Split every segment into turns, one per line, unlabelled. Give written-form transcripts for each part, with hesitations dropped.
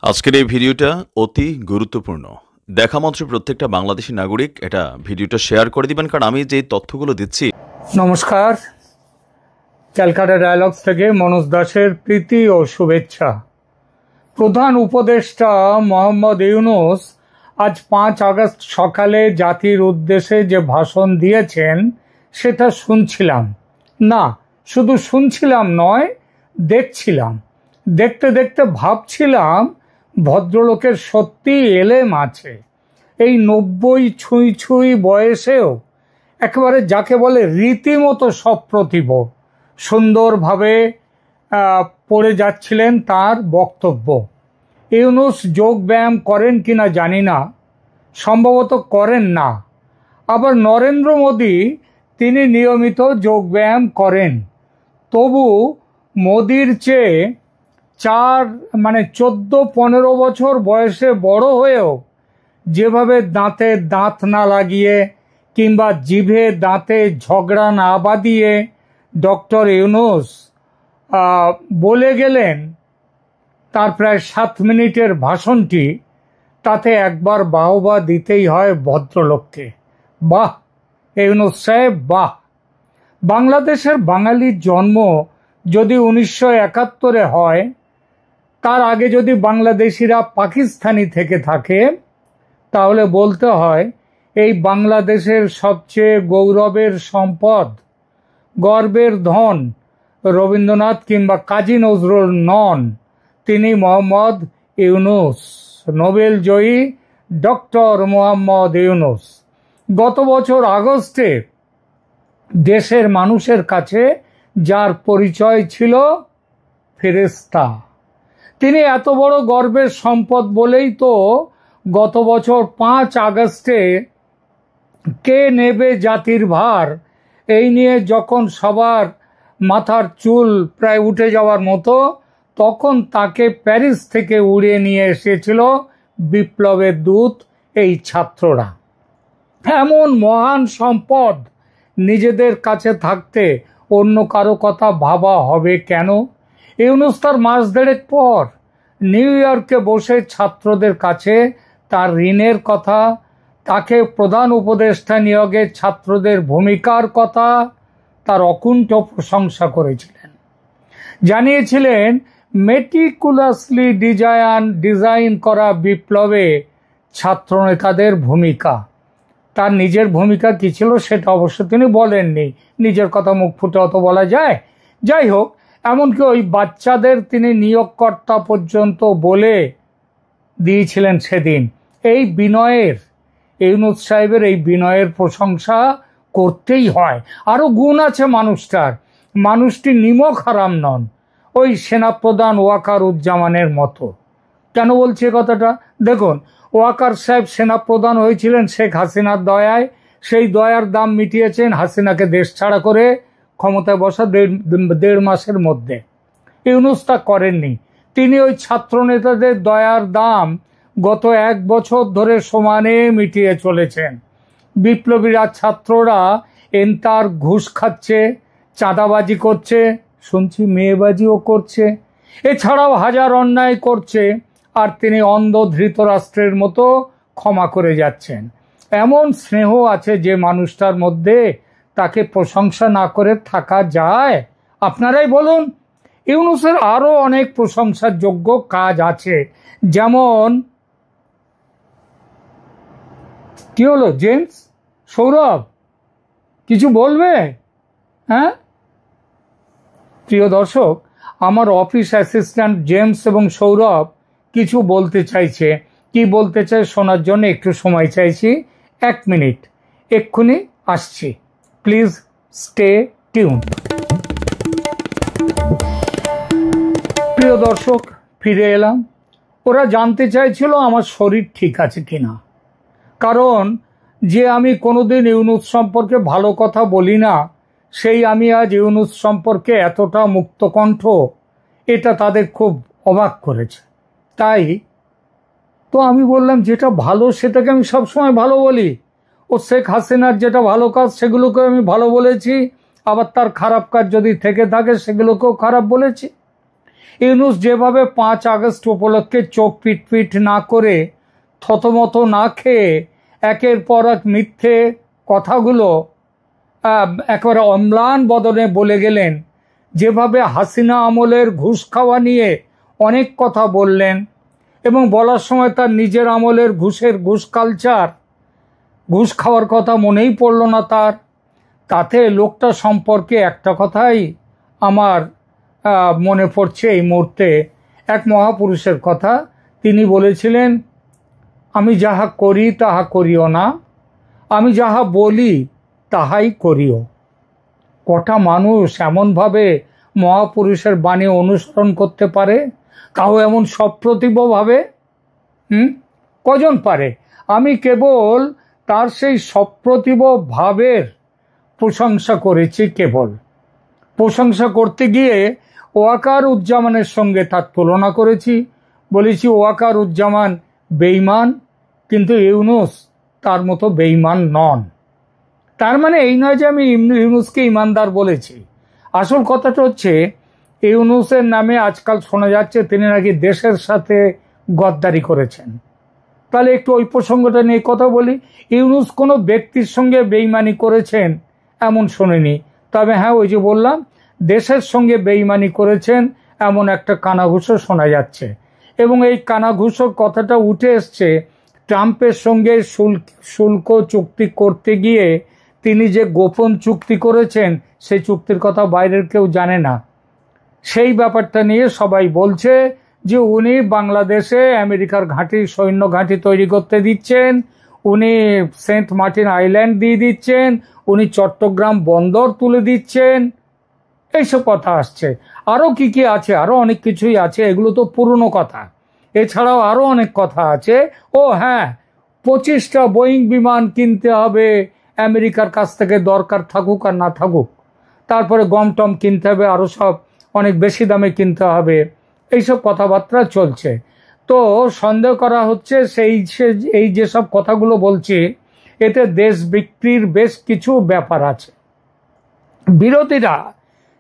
আজকের এই ভিডিওটা অতি গুরুত্বপূর্ণ। দেখা মাত্র প্রত্যেকটা বাংলাদেশী নাগরিক এটা ভিডিওটা শেয়ার করে দিবেন, কারণ আমি যে তথ্যগুলো দিচ্ছি।
নমস্কার, ক্যালকাটা ডায়ালগস থেকে মনোজ দাসের প্রীতি ও শুভেচ্ছা। প্রধান উপদেষ্টা মোহাম্মদ ইউনূস আজ 5 আগস্ট সকালে জাতির উদ্দেশ্যে যে ভাষণ দিয়েছেন সেটা শুনছিলাম। না, শুধু শুনছিলাম নয়, দেখছিলাম। দেখতে দেখতে ভাবছিলাম ভদ্রলোকের সত্যি এলেম আছে। এই 90 ছুঁই ছুঁই বয়সেও একেবারে যাকে বলে রীতিমতো সপ্রতিভ সুন্দরভাবে পড়ে যাচ্ছিলেন তার বক্তব্য। ইউনূস যোগ ব্যায়াম করেন কিনা জানি না, সম্ভবত করেন না। আবার নরেন্দ্র মোদী তিনি নিয়মিত যোগ ব্যায়াম করেন। তবু মোদির চেয়ে 14-15 বছর বয়সে বড় হয়েও যেভাবে দাঁতে দাঁত না লাগিয়ে কিংবা জিভে দাঁতে ঝগড়া না বাঁধিয়ে ডক্টর ইউনূস বলে গেলেন তার প্রায় 7 মিনিটের ভাষণটি, তাতে একবার বাহবা দিতেই হয় ভদ্রলোককে। বাহ ইউনূস সাহেব, বাহ। বাংলাদেশের বাঙালির জন্ম যদি 1971-এ হয়, তার আগে যদি বাংলাদেশিরা পাকিস্তানি থেকে থাকে, তাহলে বলতে হয় এই বাংলাদেশের সবচেয়ে গৌরবের সম্পদ, গর্বের ধন রবীন্দ্রনাথ কিংবা কাজী নজরুল নন, তিনি মোহাম্মদ ইউনূস, নোবেল জয়ী ডক্টর মোহাম্মদ ইউনূস। গত বছর আগস্টে দেশের মানুষের কাছে যার পরিচয় ছিল ফেরেশতা, তিনি এত বড় গর্বের সম্পদ বলেই তো গত বছর 5 আগস্টে কে নেবে জাতির ভার এই নিয়ে যখন সবার মাথার চুল প্রায় উঠে যাওয়ার মতো, তখন তাকে প্যারিস থেকে উড়িয়ে নিয়ে এসেছিল বিপ্লবের দূত এই ছাত্ররা। এমন মহান সম্পদ নিজেদের কাছে থাকতে অন্য কারো কথা ভাবা হবে কেন? ইউনূস তার মাস দেড়েক পর নিউ ইয়র্কে বসে ছাত্রদের কাছে তার ঋণের কথা, তাকে প্রধান উপদেষ্টা নিয়োগে ছাত্রদের ভূমিকার কথা তার অকুণ্ঠ প্রশংসা করেছিলেন। জানিয়েছিলেন মেটিকুলাসলি ডিজাইন করা বিপ্লবে ছাত্রনেতাদের ভূমিকা। তার নিজের ভূমিকা কি ছিল সেটা অবশ্য তিনি বলেননি, নিজের কথা মুখ ফুটে অত বলা যায়। যাই হোক, এমনকি ওই বাচ্চাদের তিনি নিয়োগকর্তা পর্যন্ত বলে দিয়েছিলেন সেদিন। এই বিনয়ের, ইউনূস সাহেবের এই বিনয়ের প্রশংসা করতেই হয়। আরো গুণ আছে মানুষটার। মানুষটি নিমক হারাম নন, ওই সেনাপ্রধান ওয়াকার উজ্জামানের মতো। কেন বলছি কথাটা? দেখুন, ওয়াকার সাহেব সেনাপ্রধান হয়েছিলেন শেখ হাসিনার দয়ায়। সেই দয়ার দাম মিটিয়েছেন হাসিনাকে দেশ ছাড়া করে ক্ষমতায় বসা 1.5 মাসের মধ্যে। ইউনূস তা করেননি। তিনি ওই ছাত্র নেতাদের দয়ার দাম গত 1 বছর ধরে সমানে মিটিয়ে চলেছেন। বিপ্লবীরা, ছাত্ররা এন্তার ঘুষ খাচ্ছে, চাঁদাবাজি করছে, শুনছি মেয়েবাজিও করছে, এছাড়াও হাজার অন্যায় করছে, আর তিনি অন্ধ ধৃতরাষ্ট্রের মতো ক্ষমা করে যাচ্ছেন। এমন স্নেহ আছে যে মানুষটার মধ্যে, তাকে প্রশংসা না করে থাকা যায়? আপনারাই বলুন। ইউনূসের আরো অনেক প্রশংসার যোগ্য কাজ আছে। যেমন, কি হলো জেমস, সৌরভ কিছু বলবে? হ্যাঁ প্রিয় দর্শক, আমার অফিস অ্যাসিস্ট্যান্ট জেমস এবং সৌরভ কিছু বলতে চাইছে। কি বলতে চাই শোনার জন্য একটু সময় চাইছি। 1 মিনিট, এক্ষুনি আসছি। Please stay tune. প্রিয় দর্শক, ফিরে এলাম। ওরা জানতে চাইছিল আমার শরীর ঠিক আছে কিনা। কারণ যে আমি কোনোদিন ইউনূস সম্পর্কে ভালো কথা বলি না, সেই আমি আজ ইউনূস সম্পর্কে এতটা মুক্তকণ্ঠ, এটা তাদের খুব অবাক করেছে। তাই তো আমি বললাম যেটা ভালো সেটাকে আমি সবসময় ভালো বলি। ও শেখ হাসিনার যেটা ভালো কাজ সেগুলোকে আমি ভালো বলেছি, আবার তার খারাপ কাজ যদি থেকে থাকে সেগুলোকেও খারাপ বলেছি। ইউনূস যেভাবে 5 আগস্ট উপলক্ষে চোখ পিটপিট না করে থতমত না খেয়ে একের পর এক মিথ্যে কথাগুলো একেবারে অম্লান বদনে বলে গেলেন, যেভাবে হাসিনা আমলের ঘুষ খাওয়া নিয়ে অনেক কথা বললেন এবং বলার সময় তার নিজের আমলের ঘুষ কালচার, ঘুষ খাওয়ার কথা মনেই পড়ল না তার। তাতে লোকটা সম্পর্কে একটা কথাই আমার মনে পড়ছে এই মুহূর্তে, এক মহাপুরুষের কথা। তিনি বলেছিলেন, আমি যাহা করি তাহা করিও না, আমি যাহা বলি তাহাই করিও। কটা মানুষ এমনভাবে মহাপুরুষের বাণী অনুসরণ করতে পারে, তাও এমন সপ্রতিভভাবে? কজন পারে? আমি কেবল তার সেই সপ্রতিভ ভাবের প্রশংসা করেছি। কেবল প্রশংসা করতে গিয়ে ওয়াকার উজ্জামানের সঙ্গে তার তুলনা করেছি। বলেছি ওয়াকার উজ্জামান বেঈমান, কিন্তু ইউনূস তার মতো বেঈমান নন। তার মানে এই নয় যে আমি ইউনূসকে ইমানদার বলেছি। আসল কথাটা হচ্ছে, ইউনূসের নামে আজকাল শোনা যাচ্ছে তিনি নাকি দেশের সাথে গদ্দারি করেছেন। তাহলে একটু ওই প্রসঙ্গটা নিয়ে কথা বলি। ইউনূস কোনো ব্যক্তির সঙ্গে বেঈমানি করেছেন এমন শুনিনি, তবে হ্যাঁ, ওই যে বললাম, দেশের সঙ্গে বেঈমানি করেছেন এমন একটা কানাঘুষো শোনা যাচ্ছে। এবং এই কানাঘুষোর কথাটা উঠে এসছে ট্রাম্পের সঙ্গে শুল্ক চুক্তি করতে গিয়ে তিনি যে গোপন চুক্তি করেছেন, সেই চুক্তির কথা বাইরের কেউ জানে না। সেই ব্যাপারটা নিয়ে সবাই বলছে যে উনি বাংলাদেশে আমেরিকার ঘাঁটি, সৈন্য ঘাঁটি তৈরি করতে দিচ্ছেন, উনি সেন্ট মার্টিন আইল্যান্ড দিয়ে দিচ্ছেন, উনি চট্টগ্রাম বন্দর তুলে দিচ্ছেন, এইসব কথা আসছে। আরও কি কি আছে, আরও অনেক কিছুই আছে, এগুলো তো পুরনো কথা। এছাড়াও আরও অনেক কথা আছে। ও হ্যাঁ, 25টা বোয়িং বিমান কিনতে হবে আমেরিকার কাছ থেকে, দরকার থাকুক আর না থাকুক। তারপরে গম টম কিনতে হবে, আরও সব অনেক বেশি দামে কিনতে হবে, এইসব কথাবার্তা চলছে। তো সন্দেহ করা হচ্ছে এই যেসব কথাগুলো বলছি, এতে দেশ বিক্রির বেশ কিছু ব্যাপার আছে। বিরোধীরা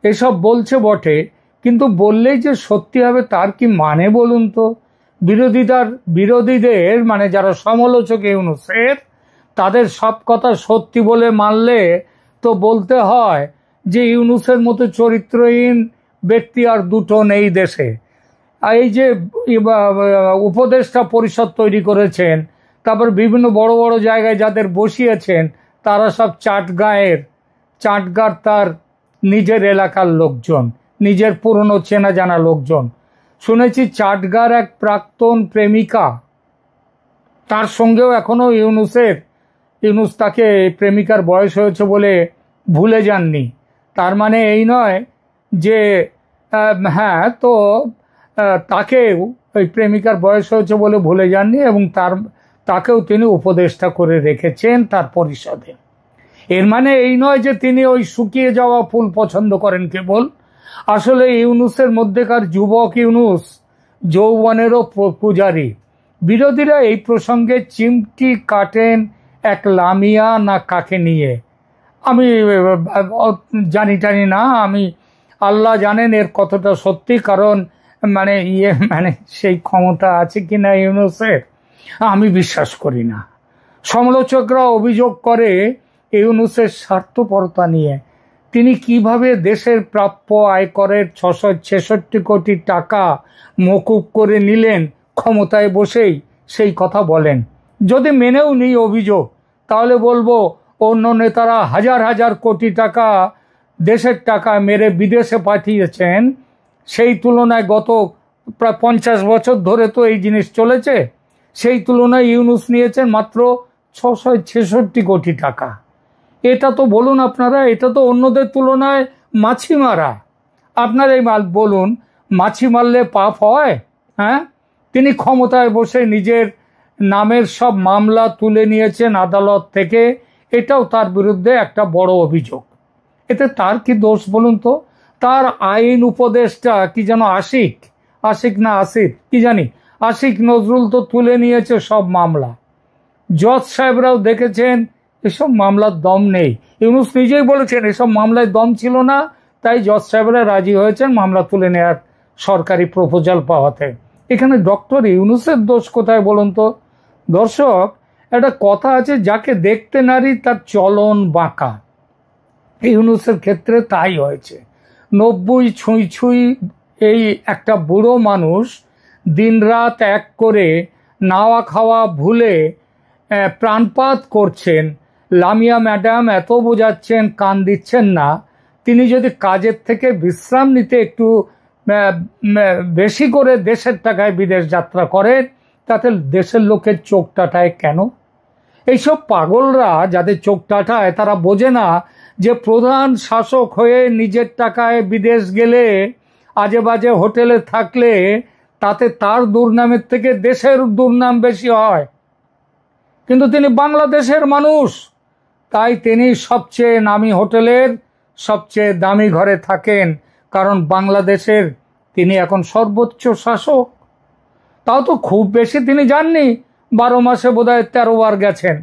এসব বলছে বটে, কিন্তু বললেই যে সত্যি হবে তার কি মানে বলুন তো? বিরোধীদের মানে যারা সমালোচক ইউনূসের, তাদের সব কথা সত্যি বলে মানলে তো বলতে হয় যে ইউনূসের মতো চরিত্রহীন ব্যক্তি আর দুটো নেই দেশে। এই যে উপদেষ্টা পরিষদ তৈরি করেছেন, তারপর বিভিন্ন বড় বড় জায়গায় যাদের বসিয়েছেন, তারা সব চাটগার তার নিজের এলাকার লোকজন, নিজের পুরনো চেনা জানা লোকজন। শুনেছি চাটগার এক প্রাক্তন প্রেমিকা, তার সঙ্গেও এখনো ইউনূস তাকে প্রেমিকার বয়স হয়েছে বলে ভুলে যাননি। তার মানে এই নয় যে হ্যাঁ, তো তাকেও ওই প্রেমিকার বয়স হয়েছে বলে ভুলে যাননি, এবং তাকেও তিনি উপদেষ্টা করে রেখেছেন তার পরিষদে। এর মানে এই নয় যে তিনি ওই শুকিয়ে যাওয়া ফুল পছন্দ করেন কেবল। আসলে ইউনূসের মধ্যেকার যুবক ইউনূস যৌবনেরও পূজারী। বিরোধীরা এই প্রসঙ্গে চিমটি কাটেন এক লামিয়া না কাকে নিয়ে, আমি জানি না, আমি আল্লাহ জানেন এর কতটা সত্যি। কারণ মানে সেই ক্ষমতা আছে কিনা ইউনূসের, আমি বিশ্বাস করি না। সমালোচকরা অভিযোগ করে ইউনূসের স্বার্থপরতা নিয়ে। তিনি কিভাবে দেশের প্রাপ্য আয়করের 666 কোটি টাকা মকুব করে নিলেন ক্ষমতায় বসেই, সেই কথা বলেন। যদি মেনেও নিই অভিযোগ, তাহলে বলবো অন্য নেতারা হাজার হাজার কোটি টাকা দেশের টাকা মেরে বিদেশে পাঠিয়েছেন, সেই তুলনায় গত প্রায় 50 বছর ধরে তো এই জিনিস চলেছে, সেই তুলনায় ইউনূস নিয়েছেন মাত্র 666 কোটি টাকা। এটা তো বলুন আপনারা, এটা তো অন্যদের তুলনায় মাছি মারা। আপনারাই বলুন, মাছি মারলে পাপ হয়? হ্যাঁ, তিনি ক্ষমতায় বসে নিজের নামের সব মামলা তুলে নিয়েছেন আদালত থেকে, এটাও তার বিরুদ্ধে একটা বড় অভিযোগ। এতে তার কি দোষ বলুন তো? তার আইন উপদেষ্টা কি যেন আশিক না আসিফ কি জানি, আশিক নজরুল তো তুলে নিয়েছে সব মামলা। জজ সাহেবরাও দেখেছেন এসব মামলার দম নেই। ইউনূস নিজেই বলেছেন এসব মামলায় দম ছিল না, তাই জজ সাহেবরা রাজি হয়েছেন মামলা তুলে নেওয়ার সরকারি প্রপোজাল পাওয়াতে। এখানে ডক্টর ইউনূসের দোষ কোথায় বলুন তো? দর্শক, একটা কথা আছে, যাকে দেখতে নারী তার চলন বাঁকা। ইউনূসের ক্ষেত্রে তাই হয়েছে। 90 ছুঁই ছুঁই এই একটা বুড়ো মানুষ দিনরাত এক করে নাওয়া খাওয়া ভুলে প্রাণপাত করছেন। লামিয়া ম্যাডাম এত বোঝাচ্ছেন, কান দিচ্ছেন না। তিনি যদি কাজের থেকে বিশ্রাম নিতে একটু বেশি করে দেশের টাকায় বিদেশ যাত্রা করেন, তাতে দেশের লোকের চোখ টাটায় কেন? এইসব পাগলরা যাদের চোখ টাটায়, তারা বোঝে না যে প্রধান শাসক হয়ে নিজের টাকায় বিদেশ গেলে, আজে বাজে হোটেলে থাকলে, তাতে তার দুর্নামের থেকে দেশের দুর্নাম বেশি হয়। কিন্তু তিনি বাংলাদেশের মানুষ, তাই তিনি সবচেয়ে নামি হোটেলের সবচেয়ে দামি ঘরে থাকেন, কারণ বাংলাদেশের তিনি এখন সর্বোচ্চ শাসক। তাও তো খুব বেশি তিনি যাননি, 12 মাসে বোধহয় 13 বার গেছেন।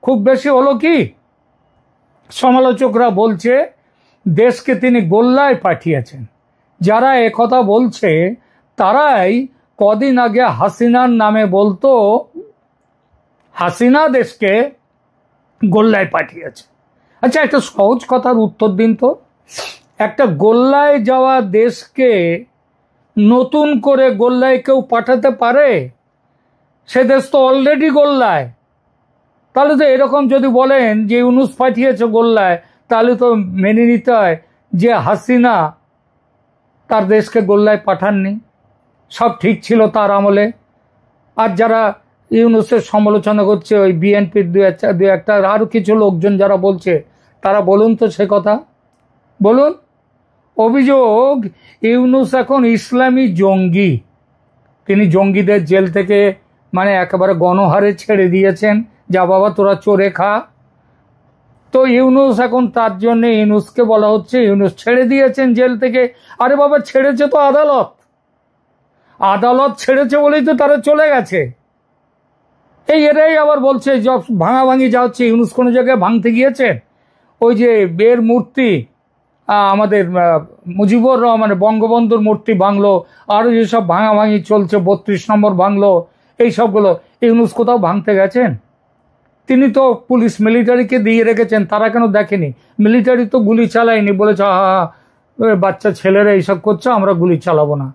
খুব বেশি হলো কি? সমালোচকরা বলছে দেশকে তিনি গোল্লায় পাঠিয়েছেন। যারা একথা বলছে তারাই কদিন আগে হাসিনার নামে বলতো হাসিনা দেশকে গোল্লায় পাঠিয়েছে। আচ্ছা, একটা সহজ কথার উত্তর দিন তো, একটা গোল্লায় যাওয়া দেশকে নতুন করে গোল্লায় কেউ পাঠাতে পারে? সে দেশ তো অলরেডি গোল্লায়। তাহলে তো এরকম যদি বলেন যে ইউনূস পাঠিয়েছে গোল্লায়, তাহলে তো মেনে নিতে হয় যে হাসিনা তার দেশকে গোল্লায় পাঠাননি, সব ঠিক ছিল তার আমলে। আর যারা ইউনূসের সমালোচনা করছে, ওই বিএনপির দু একটা আরো কিছু লোকজন যারা বলছে, তারা বলুন তো সে কথা, বলুন। অভিযোগ, ইউনূস এখন ইসলামী জঙ্গি। তিনি জঙ্গিদের জেল থেকে মানে একেবারে গণহারে ছেড়ে দিয়েছেন, যা বাবা তোরা চোরে খা। তো ইউনূস এখন, তার জন্য ইউনূসকে বলা হচ্ছে ইউনূস ছেড়ে দিয়েছেন জেল থেকে। আরে বাবা, ছেড়েছে তো আদালত, আদালত ছেড়েছে বলেই তো তারা চলে গেছে। এরাই আবার বলছে ভাঙাভাঙি যা হচ্ছে, ইউনূস কোনো জায়গায় ভাঙতে গিয়েছেন? ওই যে বের মূর্তি আমাদের মুজিবুর রহমান বঙ্গবন্ধুর মূর্তি ভাঙলো, আরো যেসব ভাঙাভাঙি চলছে, 32 নম্বর ভাঙলো, এই সবগুলো ইউনূস কোথাও ভাঙতে গেছেন? তিনি তো পুলিশ মিলিটারিকে দিয়ে রেখেছেন, তারা কেন দেখেনি? মিলিটারি তো গুলি চালায়নি, বলেছে বাচ্চা ছেলেরা এইসব করছে, আমরা গুলি চালাবো না।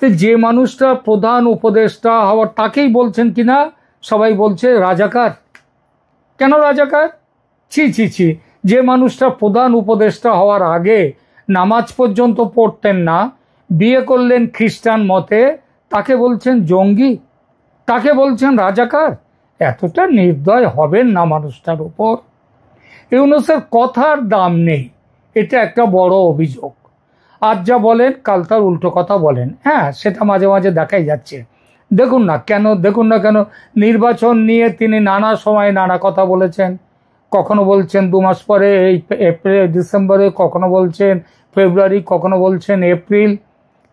তো যে মানুষটা প্রধান উপদেষ্টা হওয়ার, তাকেই বলছেন কিনা সবাই বলছে রাজাকার। কেন রাজাকার? ছি ছি ছি। যে মানুষটা প্রধান উপদেষ্টা হওয়ার আগে নামাজ পর্যন্ত পড়তেন না, বিয়ে করলেন খ্রিস্টান মতে, তাকে বলছেন জঙ্গি, তাকে বলছেন রাজাকার। এতটা নির্দয় হবেন না মানুষটার উপর? ইউনূসের কথার দাম নেই, এটা একটা বড় অভিযোগ। আজ যা বলেন কাল তার উল্টো কথা বলেন। হ্যাঁ, সেটা মাঝে মাঝে দেখাই যাচ্ছে। দেখুন না কেন নির্বাচন নিয়ে তিনি নানা সময় নানা কথা বলেছেন। কখনো বলছেন 2 মাস পরে, এই ডিসেম্বরে, কখনো বলছেন ফেব্রুয়ারি, কখনো বলছেন এপ্রিল।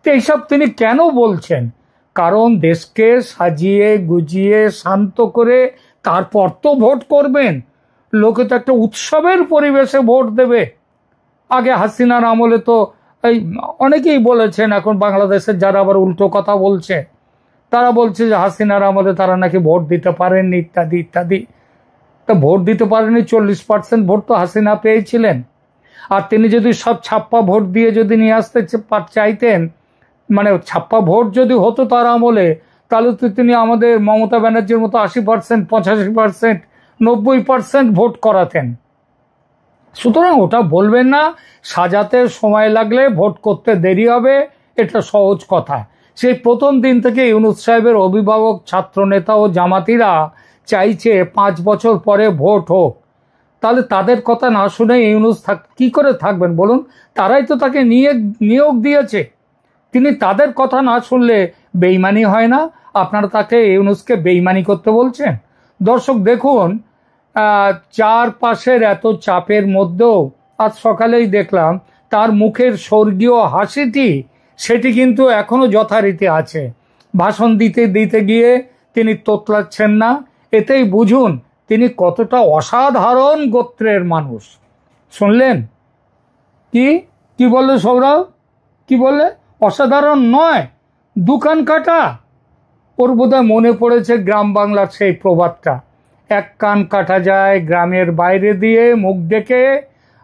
তো এইসব তিনি কেন বলছেন? কারণ দেশকে সাজিয়ে গুজিয়ে শান্ত করে তারপর তো ভোট করবেন। লোকে তো একটা উৎসবের পরিবেশে ভোট দেবে। আগে হাসিনার আমলে তো এই অনেকেই বলেছেন, এখন বাংলাদেশের যারা আবার উল্টো কথা বলছে, তারা বলছে যে হাসিনার আমলে তারা নাকি ভোট দিতে পারেননি, ইত্যাদি ইত্যাদি। তা ভোট দিতে পারেনি, 40% ভোট তো হাসিনা পেয়েছিলেন। আর তিনি যদি সব ছাপ্পা ভোট দিয়ে যদি নিয়ে আসতে চাইতেন, মানে ছাপ্পা ভোট যদি হতো তার আমলে, তাহলে তো তিনি আমাদের মমতা ব্যানার্জির মতো 80%, 85%, 90% ভোট করাতেন। সুতরাং ওটা বলবেন না, সাজাতে সময় লাগলে ভোট করতে দেরি হবে, এটা সহজ কথা। সেই প্রথম দিন থেকে ইউনূস সাহেবের অভিভাবক, ছাত্র নেতা ও জামাতিরা চাইছে 5 বছর পরে ভোট হোক। তাহলে তাদের কথা না শুনে ইউনূস কি করে থাকবেন বলুন? তারাই তো তাকে নিয়োগ দিয়েছে। তিনি তাদের কথা না শুনলে বেইমানি হয় না? আপনারা তাকে, ইউনূসকে বেইমানি করতে বলছেন? দর্শক দেখুন, চারপাশের এত চাপের মধ্যেও আজ সকালেই দেখলাম তার মুখের স্বর্গীয় হাসিটি, সেটি কিন্তু এখনো যথারীতি আছে। ভাষণ দিতে গিয়ে তিনি তোতলাচ্ছেন না। এতেই বুঝুন তিনি কতটা অসাধারণ গোত্রের মানুষ। শুনলেন কি বললে সৌরভ? কি বললে? অসাধারণ নয়? দোকান কাটা। ওর বোধহয় মনে পড়েছে গ্রাম বাংলার সেই প্রবাদটা, এক কান কাটা যায় গ্রামের বাইরে দিয়ে মুখ ডেকে,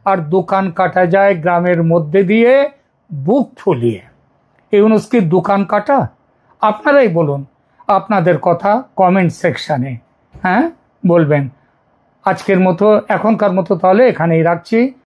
আর দোকান কাটা যায় গ্রামের মধ্যে দিয়ে বুক ফুলিয়ে। ইউনূস কি দোকান কাটা? আপনারাই বলুন আপনাদের কথা কমেন্ট সেকশানে, হ্যাঁ বলবেন। আজকের মতো, এখনকার মতো তাহলে এখানেই রাখছি।